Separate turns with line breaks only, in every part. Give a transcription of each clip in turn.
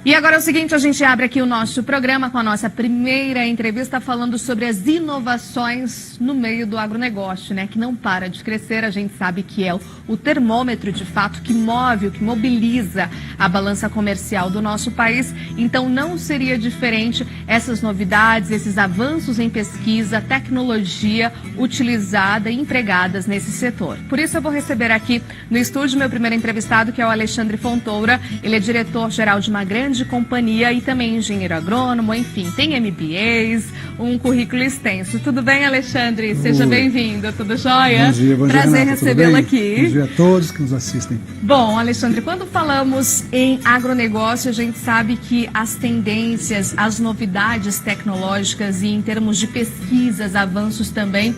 E agora é o seguinte, a gente abre aqui o nosso programa com a nossa primeira entrevista falando sobre as inovações no meio do agronegócio, né? Que não para de crescer, a gente sabe que é o termômetro, de fato, que move, que mobiliza a balança comercial do nosso país. Então não seria diferente essas novidades, esses avanços em pesquisa, tecnologia utilizada e empregadas nesse setor. Por isso eu vou receber aqui no estúdio meu primeiro entrevistado, que é o Alexandre Fontoura. Ele é diretor-geral de uma grande companhia e também engenheiro agrônomo, enfim, tem MBAs, um currículo extenso. Tudo bem, Alexandre? Seja bem-vindo, tudo jóia?
Bom dia,
Prazer recebê-lo aqui.
Bom dia a todos que nos assistem.
Bom, Alexandre, quando falamos em agronegócio, a gente sabe que as tendências, as novidades tecnológicas e em termos de pesquisas, avanços também,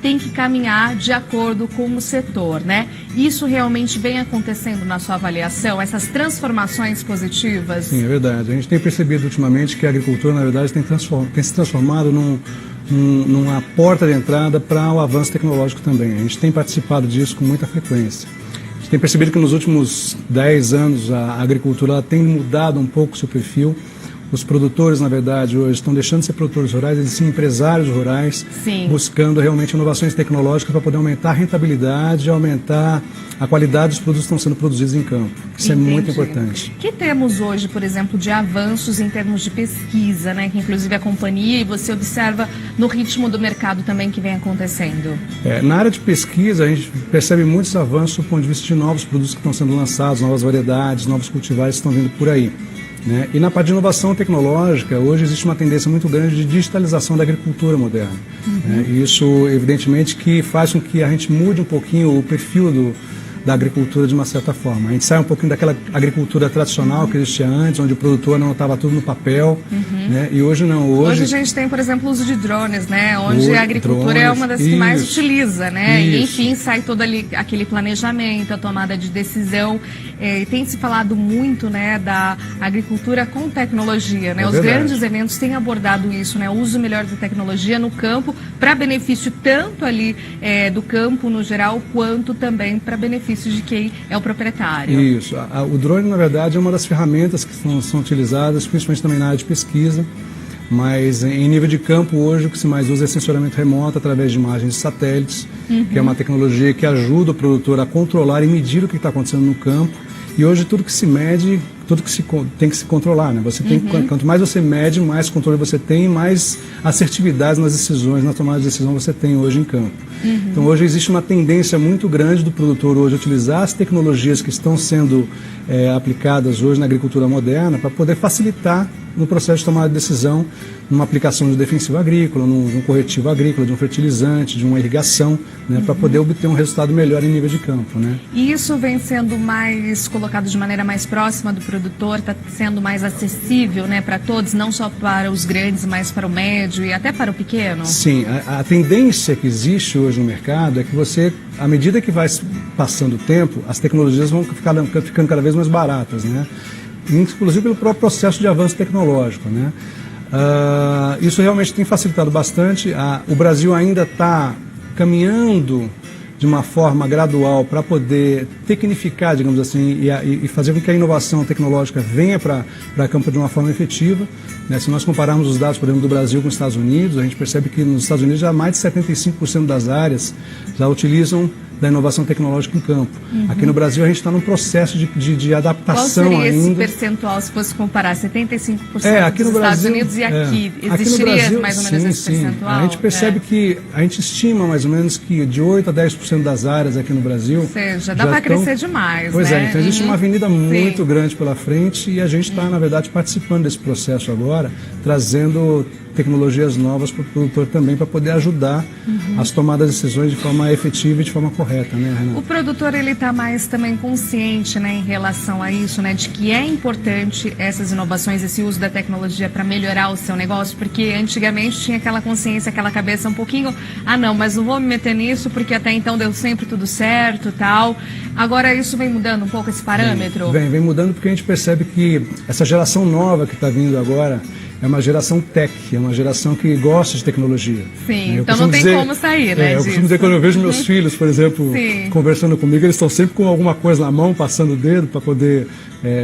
tem que caminhar de acordo com o setor, né? Isso realmente vem acontecendo na sua avaliação, essas transformações positivas?
Sim, é verdade. A gente tem percebido ultimamente que a agricultura, na verdade, tem se transformado numa porta de entrada para o avanço tecnológico também. A gente tem participado disso com muita frequência. A gente tem percebido que nos últimos 10 anos a agricultura ela tem mudado um pouco o seu perfil. Os produtores, na verdade, hoje estão deixando de ser produtores rurais, eles são empresários rurais,
Sim,
buscando realmente inovações tecnológicas para poder aumentar a rentabilidade, aumentar a qualidade dos produtos que estão sendo produzidos em campo. Isso
entendi.
É muito importante.
O que temos hoje, por exemplo, de avanços em termos de pesquisa, né? Que inclusive a companhia e você observa no ritmo do mercado também que vem acontecendo?
Na área de pesquisa, a gente percebe muitos avanços do ponto de vista de novos produtos que estão sendo lançados, novas variedades, novos cultivares que estão vindo por aí. Né? E na parte de inovação tecnológica, hoje existe uma tendência muito grande de digitalização da agricultura moderna. Né? E isso, evidentemente, que faz com que a gente mude um pouquinho o perfil da agricultura de uma certa forma. A gente sai um pouquinho daquela agricultura tradicional que existia antes, onde o produtor não estava tudo no papel, né? E hoje não. Hoje
a gente tem, por exemplo, o uso de drones, né? Onde a agricultura é uma das que mais utiliza, né? E, enfim, sai todo aquele planejamento, a tomada de decisão. E tem se falado muito, né, da agricultura com tecnologia, né? Os grandes eventos têm abordado isso, né? O uso melhor da tecnologia no campo para benefício tanto ali do campo no geral, quanto também para benefício de quem é o proprietário.
Isso. O drone, na verdade, é uma das ferramentas que são utilizadas, principalmente também na área de pesquisa, mas em nível de campo, hoje, o que se mais usa é sensoramento remoto através de imagens de satélites, que é uma tecnologia que ajuda o produtor a controlar e medir o que está acontecendo no campo. E hoje tudo que se mede, tudo que tem que se controlar, né? Você tem, quanto mais você mede, mais controle você tem, mais assertividade nas decisões, na tomada de decisão você tem hoje em campo. Então hoje existe uma tendência muito grande do produtor hoje utilizar as tecnologias que estão sendo aplicadas hoje na agricultura moderna para poder facilitar no processo de tomada de decisão, numa aplicação de defensivo agrícola, num corretivo agrícola, de um fertilizante, de uma irrigação, né, para poder obter um resultado melhor em nível de campo, né?
E isso vem sendo mais colocado de maneira mais próxima do produtor, está sendo mais acessível, né, para todos, não só para os grandes, mas para o médio e até para o pequeno? Sim,
a tendência que existe hoje no mercado é que você, à medida que vai passando o tempo, as tecnologias vão ficando cada vez mais baratas, né? Inclusive pelo próprio processo de avanço tecnológico, né? Isso realmente tem facilitado bastante. O Brasil ainda está caminhando de uma forma gradual para poder tecnificar, digamos assim, e fazer com que a inovação tecnológica venha para campo de uma forma efetiva. Né? Se nós compararmos os dados, por exemplo, do Brasil com os Estados Unidos, a gente percebe que nos Estados Unidos já mais de 75% das áreas já utilizam da inovação tecnológica em campo. Aqui no Brasil a gente está num processo de adaptação ainda.
Qual seria esse percentual, se fosse comparar, 75%
aqui
dos
no Brasil,
Estados Unidos e aqui? Existiria
aqui no Brasil,
mais ou menos esse percentual?
A gente percebe que, a gente estima mais ou menos que de 8% a 10% das áreas aqui no Brasil...
Ou seja, dá para crescer demais,
Pois
né?
Então existe uma avenida muito grande pela frente e a gente está, na verdade, participando desse processo agora, trazendo tecnologias novas para o produtor também, para poder ajudar as tomadas de decisões de forma efetiva e de forma correta, né, Renata?
O produtor, ele está mais também consciente, né, em relação a isso, né, de que é importante essas inovações, esse uso da tecnologia para melhorar o seu negócio, porque antigamente tinha aquela consciência, aquela cabeça um pouquinho, não, mas não vou me meter nisso porque até então deu sempre tudo certo e tal. Agora isso vem mudando um pouco esse parâmetro?
Vem mudando porque a gente percebe que essa geração nova que está vindo agora, é uma geração tech, é uma geração que gosta de tecnologia.
Sim, então não tem como sair, né?
Eu costumo dizer, quando eu vejo meus filhos, por exemplo, conversando comigo, eles estão sempre com alguma coisa na mão, passando o dedo para poder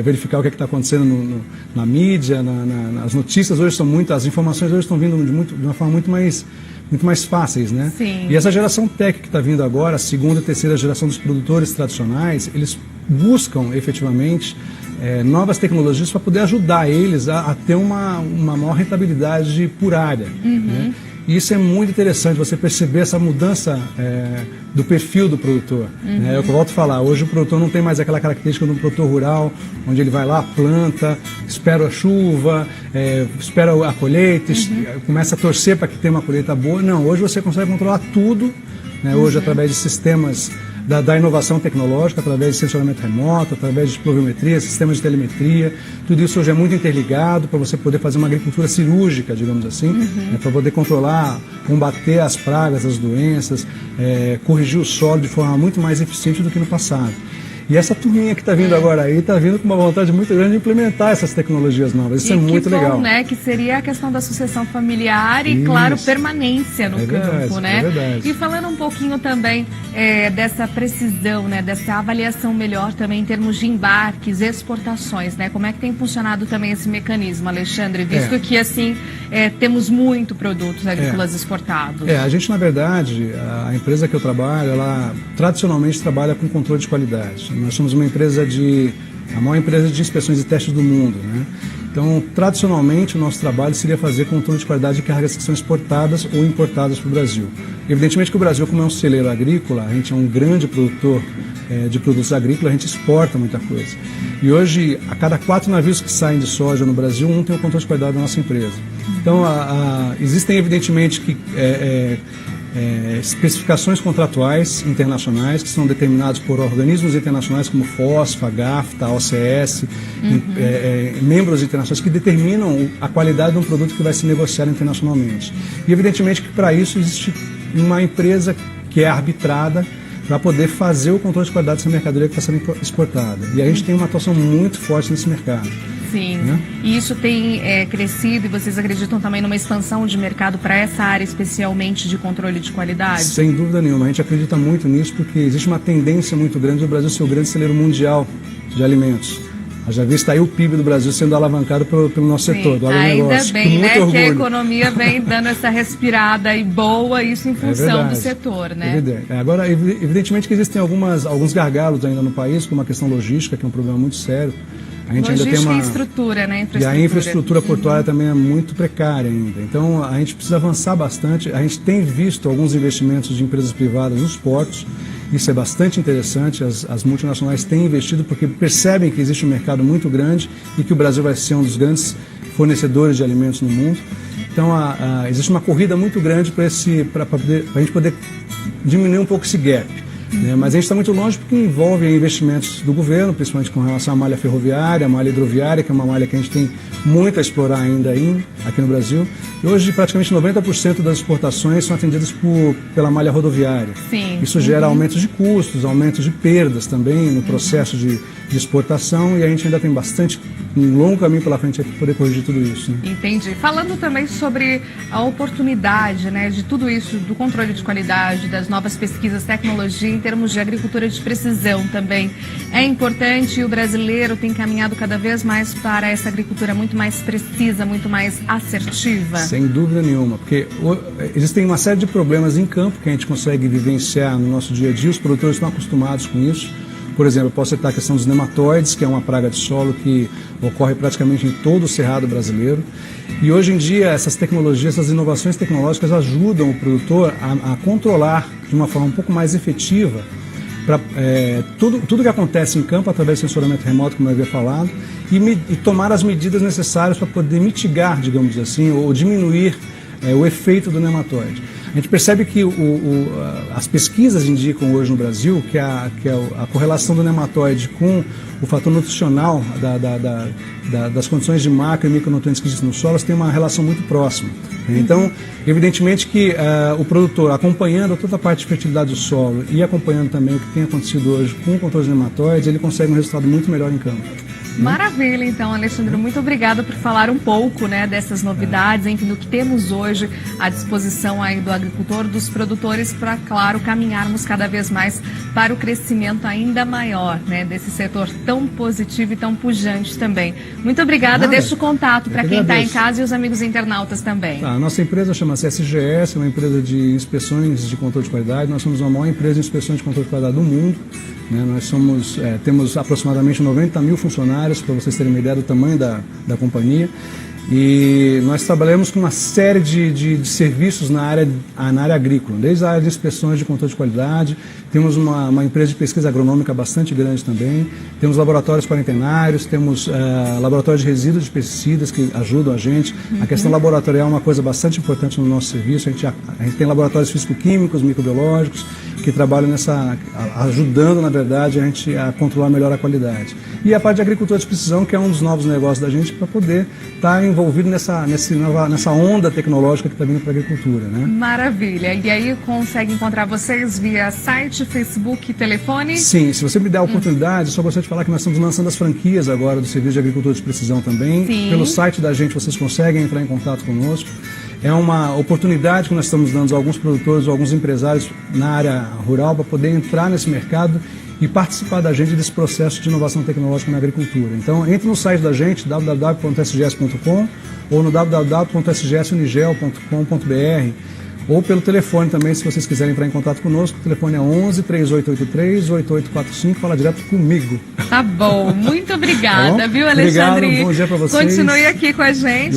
verificar o que está acontecendo na mídia, nas notícias. Hoje as informações hoje estão vindo de uma forma muito mais fáceis, né?
Sim.
E essa geração tech que está vindo agora, a segunda e terceira geração dos produtores tradicionais, eles buscam efetivamente novas tecnologias para poder ajudar eles a ter uma maior rentabilidade por área. Né? E isso é muito interessante, você perceber essa mudança do perfil do produtor. Né? É o que eu volto a falar, hoje o produtor não tem mais aquela característica do produtor rural, onde ele vai lá, planta, espera a chuva, espera a colheita, começa a torcer para que tenha uma colheita boa. Não, hoje você consegue controlar tudo, né? Hoje através de sistemas da inovação tecnológica, através de sensoramento remoto, através de pluviometria, sistemas de telemetria. Tudo isso hoje é muito interligado para você poder fazer uma agricultura cirúrgica, digamos assim, para poder controlar, combater as pragas, as doenças, corrigir o solo de forma muito mais eficiente do que no passado. E essa turminha que está vindo agora aí, está vindo com uma vontade muito grande de implementar essas tecnologias novas. Isso é muito legal.
Né? Que seria a questão da sucessão familiar e, claro, permanência no campo, né?
É verdade.
E falando um pouquinho também dessa precisão, né? Dessa avaliação melhor também em termos de embarques, exportações, né? Como é que tem funcionado também esse mecanismo, Alexandre? Visto que, assim, temos muito produtos agrícolas exportados.
A gente, na verdade, a empresa que eu trabalho, ela tradicionalmente trabalha com controle de qualidade. Nós somos a maior empresa de inspeções e testes do mundo, né? Então, tradicionalmente, o nosso trabalho seria fazer controle de qualidade de cargas que são exportadas ou importadas para o Brasil. Evidentemente que o Brasil, como é um celeiro agrícola, a gente é um grande produtor de produtos agrícolas, a gente exporta muita coisa. E hoje, a cada 4 navios que saem de soja no Brasil, um tem o controle de qualidade da nossa empresa. Então, existem evidentemente especificações contratuais internacionais que são determinados por organismos internacionais como FOSFA, GAFTA, OCS, membros internacionais que determinam a qualidade de um produto que vai se negociar internacionalmente. E evidentemente que para isso existe uma empresa que é arbitrada para poder fazer o controle de qualidade dessa mercadoria que está sendo exportada. E a gente tem uma atuação muito forte nesse mercado.
Sim, e isso tem crescido e vocês acreditam também numa expansão de mercado para essa área especialmente de controle de qualidade?
Sem dúvida nenhuma, a gente acredita muito nisso porque existe uma tendência muito grande do Brasil ser o grande celeiro mundial de alimentos. Já vista aí o PIB do Brasil sendo alavancado pelo nosso setor, do
agronegócio. Ainda bem, né,
orgulho.
Que a economia vem dando essa respirada e boa, isso em função do setor, né?
Agora, evidentemente que existem alguns gargalos ainda no país, como a questão logística, que é um problema muito sério. A gente ainda tem
e estrutura, né?
E a infraestrutura portuária também é muito precária ainda. Então, a gente precisa avançar bastante. A gente tem visto alguns investimentos de empresas privadas nos portos. Isso é bastante interessante. As multinacionais têm investido porque percebem que existe um mercado muito grande e que o Brasil vai ser um dos grandes fornecedores de alimentos no mundo. Então, existe uma corrida muito grande para a gente poder diminuir um pouco esse gap. Mas a gente está muito longe porque envolve investimentos do governo, principalmente com relação à malha ferroviária, à malha hidroviária, que é uma malha que a gente tem muito a explorar ainda aqui no Brasil. E hoje, praticamente 90% das exportações são atendidas pela malha rodoviária.
Sim.
Isso gera aumentos de custos, aumentos de perdas também no processo de exportação, e a gente ainda tem um longo caminho pela frente para poder corrigir tudo isso. Né?
Entendi. Falando também sobre a oportunidade, né, de tudo isso, do controle de qualidade, das novas pesquisas, tecnologia, em termos de agricultura de precisão também, é importante e o brasileiro tem caminhado cada vez mais para essa agricultura muito mais precisa, muito mais assertiva?
Sem dúvida nenhuma, porque existem uma série de problemas em campo que a gente consegue vivenciar no nosso dia a dia, os produtores estão acostumados com isso. Por exemplo, eu posso citar a questão dos nematóides, que é uma praga de solo que ocorre praticamente em todo o cerrado brasileiro. E hoje em dia, essas tecnologias, essas inovações tecnológicas ajudam o produtor a controlar de uma forma um pouco mais efetiva tudo que acontece em campo através do sensoramento remoto, como eu havia falado, e tomar as medidas necessárias para poder mitigar, digamos assim, ou diminuir o efeito do nematóide. A gente percebe que as pesquisas indicam hoje no Brasil que a correlação do nematóide com o fator nutricional das condições de macro e micronutrientes que existem nos solos tem uma relação muito próxima. Então, evidentemente que o produtor, acompanhando toda a parte de fertilidade do solo e acompanhando também o que tem acontecido hoje com o controle de nematóides, ele consegue um resultado muito melhor em campo.
Maravilha, então, Alexandre, muito obrigada por falar um pouco, né, dessas novidades, enfim, do que temos hoje à disposição aí do agricultor, dos produtores, para, claro, caminharmos cada vez mais para o crescimento ainda maior, né, desse setor tão positivo e tão pujante também. Muito obrigada, deixo o contato para quem está em casa e os amigos internautas também.
A nossa empresa chama-se SGS, é uma empresa de inspeções de controle de qualidade. Nós somos a maior empresa de inspeções de controle de qualidade do mundo. Né? Nós temos aproximadamente 90 mil funcionários, para vocês terem uma ideia do tamanho da companhia. E nós trabalhamos com uma série de serviços na área agrícola, desde a área de inspeções de controle de qualidade, temos uma empresa de pesquisa agronômica bastante grande também, temos laboratórios quarentenários, temos laboratórios de resíduos de pesticidas que ajudam a gente. A questão laboratorial é uma coisa bastante importante no nosso serviço. A gente tem laboratórios físico-químicos, microbiológicos, que trabalham ajudando, na verdade, a gente a controlar melhor a qualidade. E a parte de agricultura de precisão, que é um dos novos negócios da gente, para poder estar envolvido nessa onda tecnológica que está vindo para a agricultura, né?
Maravilha. E aí consegue encontrar vocês via site, Facebook, telefone?
Sim, se você me der a oportunidade, só gostaria de falar que nós estamos lançando as franquias agora do Serviço de Agricultura de Precisão também.
Sim.
Pelo site da gente vocês conseguem entrar em contato conosco. É uma oportunidade que nós estamos dando a alguns produtores, a alguns empresários na área rural para poder entrar nesse mercado e participar da gente desse processo de inovação tecnológica na agricultura. Então, entre no site da gente, www.sgs.com, ou no www.sgsunigel.com.br, ou pelo telefone também, se vocês quiserem entrar em contato conosco. O telefone é 11 3883 8845, fala direto comigo.
Tá bom, muito obrigada,
Tá bom?
viu, Alexandre?
Obrigado, bom dia para vocês.
Continue aqui com a gente.